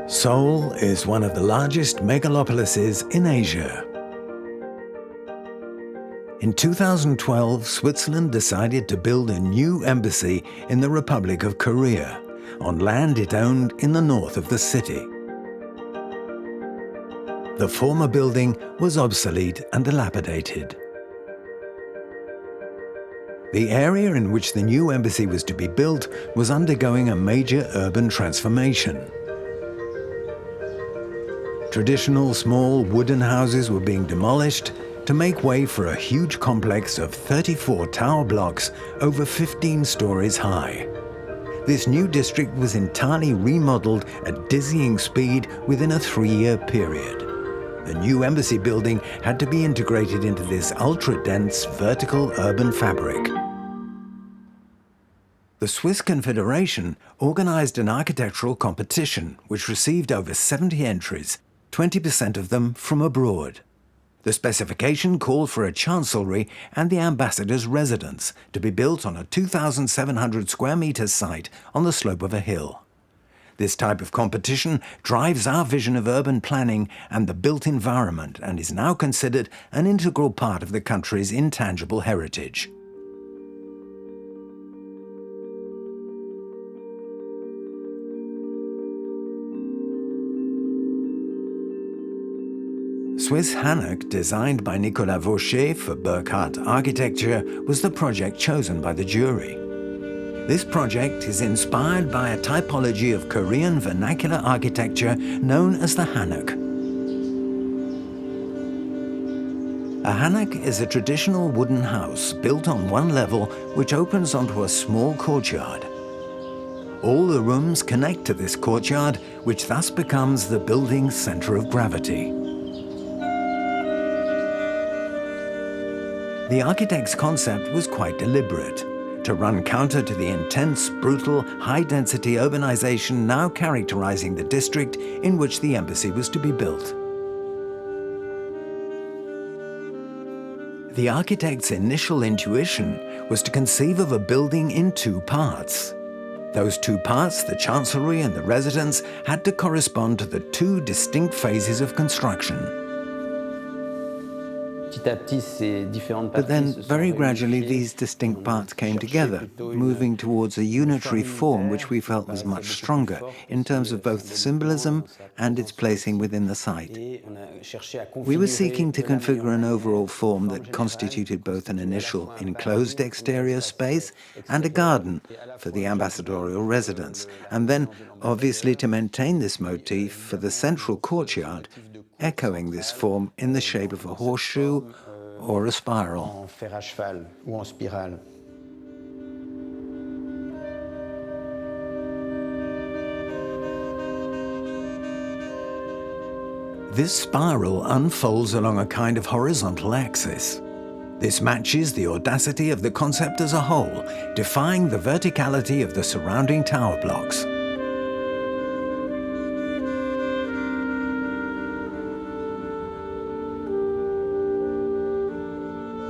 Seoul is one of the largest megalopolises in Asia. In 2012, Switzerland decided to build a new embassy in the Republic of Korea, on land it owned in the north of the city. The former building was obsolete and dilapidated. The area in which the new embassy was to be built was undergoing a major urban transformation. Traditional small wooden houses were being demolished to make way for a huge complex of 34 tower blocks over 15 stories high. This new district was entirely remodeled at dizzying speed within a 3-year period. The new embassy building had to be integrated into this ultra-dense vertical urban fabric. The Swiss Confederation organized an architectural competition which received over 70 entries, 20% of them from abroad. The specification called for a chancellery and the ambassador's residence to be built on a 2,700 square metre site on the slope of a hill. This type of competition drives our vision of urban planning and the built environment and is now considered an integral part of the country's intangible heritage. Swiss HANOK, designed by Nicolas Vaucher for Burkhardt Architecture, was the project chosen by the jury. This project is inspired by a typology of Korean vernacular architecture known as the HANOK. A HANOK is a traditional wooden house built on one level which opens onto a small courtyard. All the rooms connect to this courtyard, which thus becomes the building's center of gravity. The architect's concept was quite deliberate, to run counter to the intense, brutal, high-density urbanization now characterizing the district in which the embassy was to be built. The architect's initial intuition was to conceive of a building in 2 parts. Those 2 parts, the chancellery and the residence, had to correspond to the 2 distinct phases of construction. But then, very gradually, these distinct parts came together, moving towards a unitary form which we felt was much stronger in terms of both symbolism and its placing within the site. We were seeking to configure an overall form that constituted both an initial enclosed exterior space and a garden for the ambassadorial residence, and then, obviously, to maintain this motif for the central courtyard, echoing this form in the shape of a horseshoe or a spiral. This spiral unfolds along a kind of horizontal axis. This matches the audacity of the concept as a whole, defying the verticality of the surrounding tower blocks.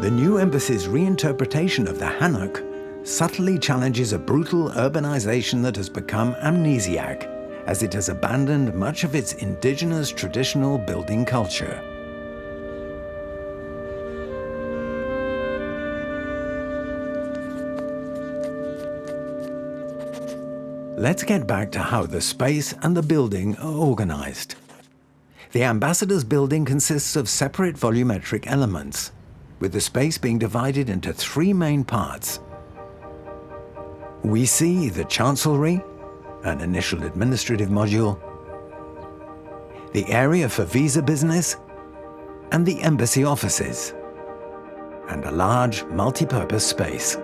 The new embassy's reinterpretation of the HANOK subtly challenges a brutal urbanization that has become amnesiac, as it has abandoned much of its indigenous traditional building culture. Let's get back to how the space and the building are organized. The ambassador's building consists of separate volumetric elements, with the space being divided into 3 main parts. We see the chancellery, an initial administrative module, the area for visa business, and the embassy offices, and a large multi-purpose space.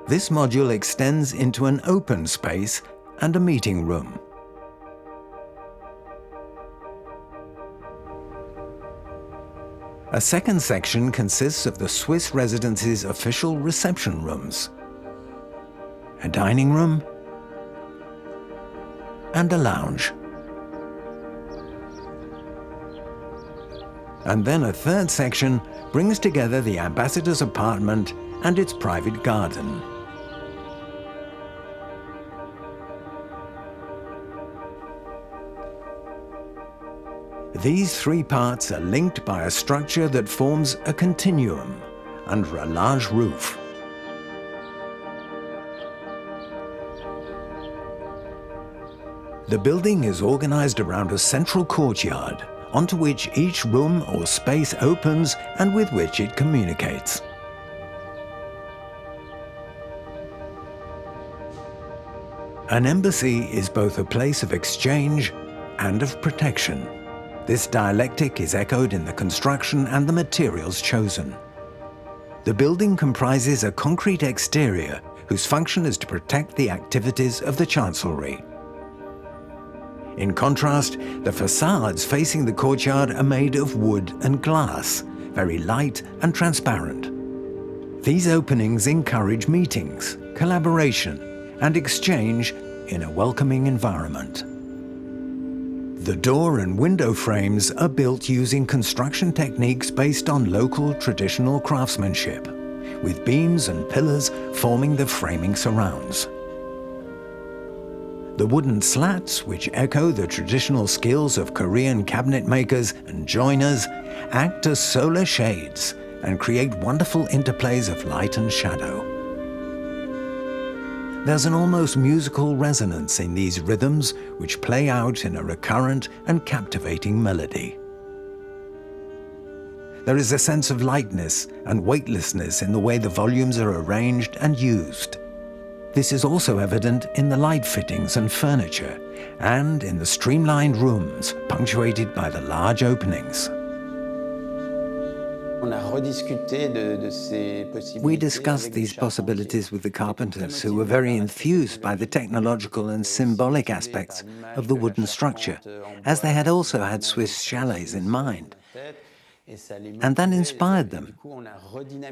This module extends into an open space and a meeting room. A second section consists of the Swiss residence's official reception rooms, a dining room, and a lounge. And then a third section brings together the ambassador's apartment and its private garden. These three parts are linked by a structure that forms a continuum under a large roof. The building is organized around a central courtyard, onto which each room or space opens and with which it communicates. An embassy is both a place of exchange and of protection. This dialectic is echoed in the construction and the materials chosen. The building comprises a concrete exterior whose function is to protect the activities of the chancellery. In contrast, the facades facing the courtyard are made of wood and glass, very light and transparent. These openings encourage meetings, collaboration, and exchange in a welcoming environment. The door and window frames are built using construction techniques based on local traditional craftsmanship, with beams and pillars forming the framing surrounds. The wooden slats, which echo the traditional skills of Korean cabinet makers and joiners, act as solar shades and create wonderful interplays of light and shadow. There's an almost musical resonance in these rhythms, which play out in a recurrent and captivating melody. There is a sense of lightness and weightlessness in the way the volumes are arranged and used. This is also evident in the light fittings and furniture, and in the streamlined rooms, punctuated by the large openings. We discussed these possibilities with the carpenters, who were very enthused by the technological and symbolic aspects of the wooden structure, as they had also had Swiss chalets in mind. And that inspired them.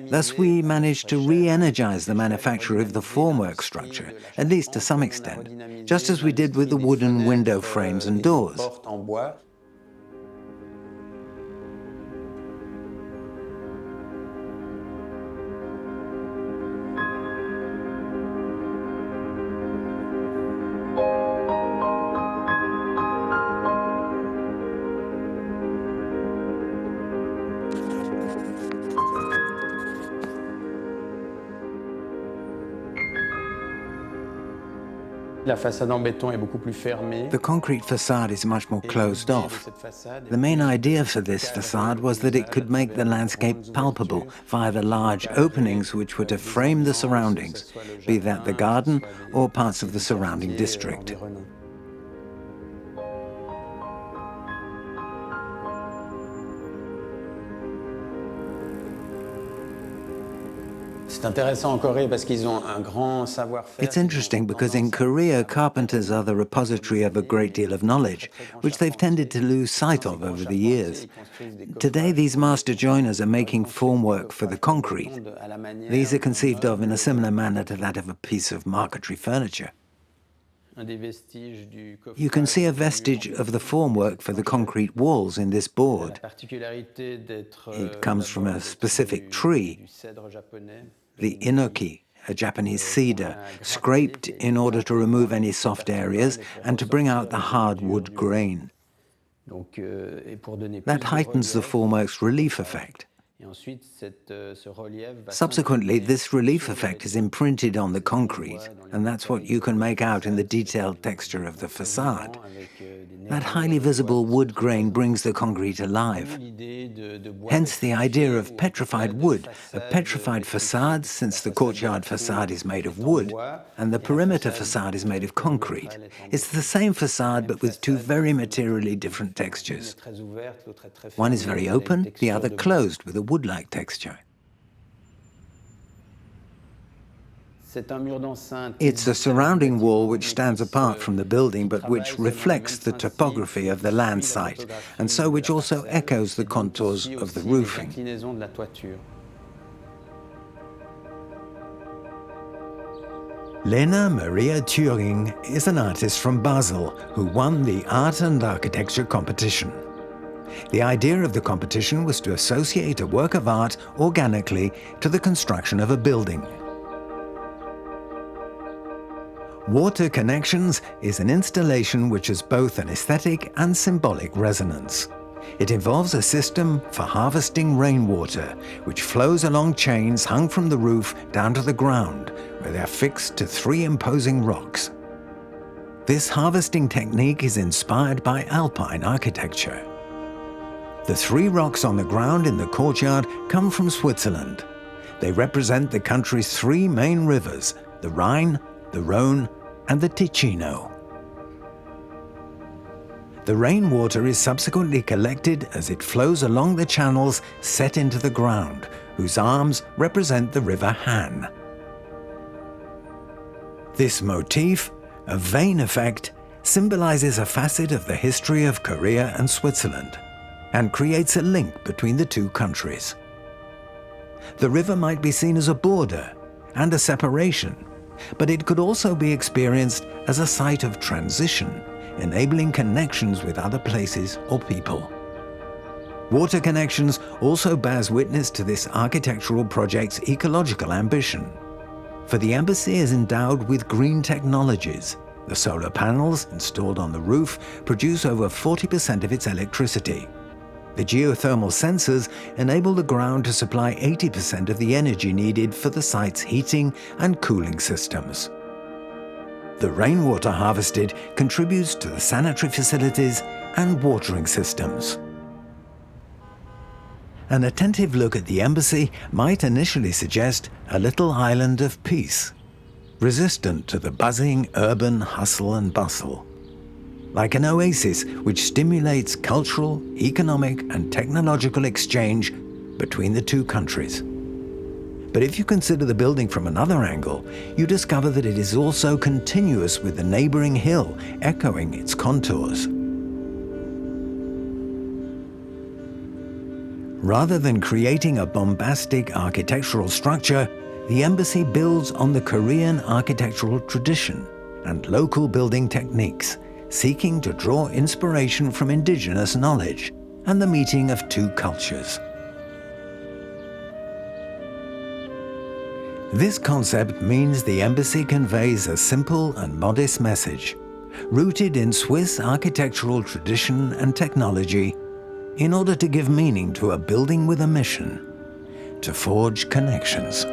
Thus we managed to re-energize the manufacture of the formwork structure, at least to some extent, just as we did with the wooden window frames and doors. The concrete facade is much more closed off. The main idea for this facade was that it could make the landscape palpable via the large openings which were to frame the surroundings, be that the garden or parts of the surrounding district. It's interesting because in Korea, carpenters are the repository of a great deal of knowledge, which they've tended to lose sight of over the years. Today, these master joiners are making formwork for the concrete. These are conceived of in a similar manner to that of a piece of marquetry furniture. You can see a vestige of the formwork for the concrete walls in this board. It comes from a specific tree, the HANOK, a Japanese cedar, scraped in order to remove any soft areas and to bring out the hard wood grain. That heightens the formwork's relief effect. Subsequently, this relief effect is imprinted on the concrete, and that's what you can make out in the detailed texture of the facade. That highly visible wood grain brings the concrete alive. Hence the idea of petrified wood, a petrified facade, since the courtyard facade is made of wood and the perimeter facade is made of concrete. It's the same facade but with two very materially different textures. One is very open, the other closed with a wood-like texture. It's the surrounding wall which stands apart from the building but which reflects the topography of the land site, and so which also echoes the contours of the roofing. Lena Maria Thuring is an artist from Basel who won the Art and Architecture competition. The idea of the competition was to associate a work of art organically to the construction of a building. Water Connections is an installation which has both an aesthetic and symbolic resonance. It involves a system for harvesting rainwater, which flows along chains hung from the roof down to the ground, where they are fixed to 3 imposing rocks. This harvesting technique is inspired by Alpine architecture. The 3 rocks on the ground in the courtyard come from Switzerland. They represent the country's 3 main rivers, the Rhine, the Rhone, and the Ticino. The rainwater is subsequently collected as it flows along the channels set into the ground, whose arms represent the river Han. This motif, a vein effect, symbolizes a facet of the history of Korea and Switzerland, and creates a link between the 2 countries. The river might be seen as a border and a separation, but it could also be experienced as a site of transition, enabling connections with other places or people. Water Connections also bears witness to this architectural project's ecological ambition. For the embassy is endowed with green technologies. The solar panels installed on the roof produce over 40% of its electricity. The geothermal sensors enable the ground to supply 80% of the energy needed for the site's heating and cooling systems. The rainwater harvested contributes to the sanitary facilities and watering systems. An attentive look at the embassy might initially suggest a little island of peace, resistant to the buzzing urban hustle and bustle. Like an oasis which stimulates cultural, economic, and technological exchange between the 2 countries. But if you consider the building from another angle, you discover that it is also continuous with the neighboring hill, echoing its contours. Rather than creating a bombastic architectural structure, the embassy builds on the Korean architectural tradition and local building techniques, seeking to draw inspiration from indigenous knowledge and the meeting of 2 cultures. This concept means the embassy conveys a simple and modest message, rooted in Swiss architectural tradition and technology, in order to give meaning to a building with a mission, to forge connections.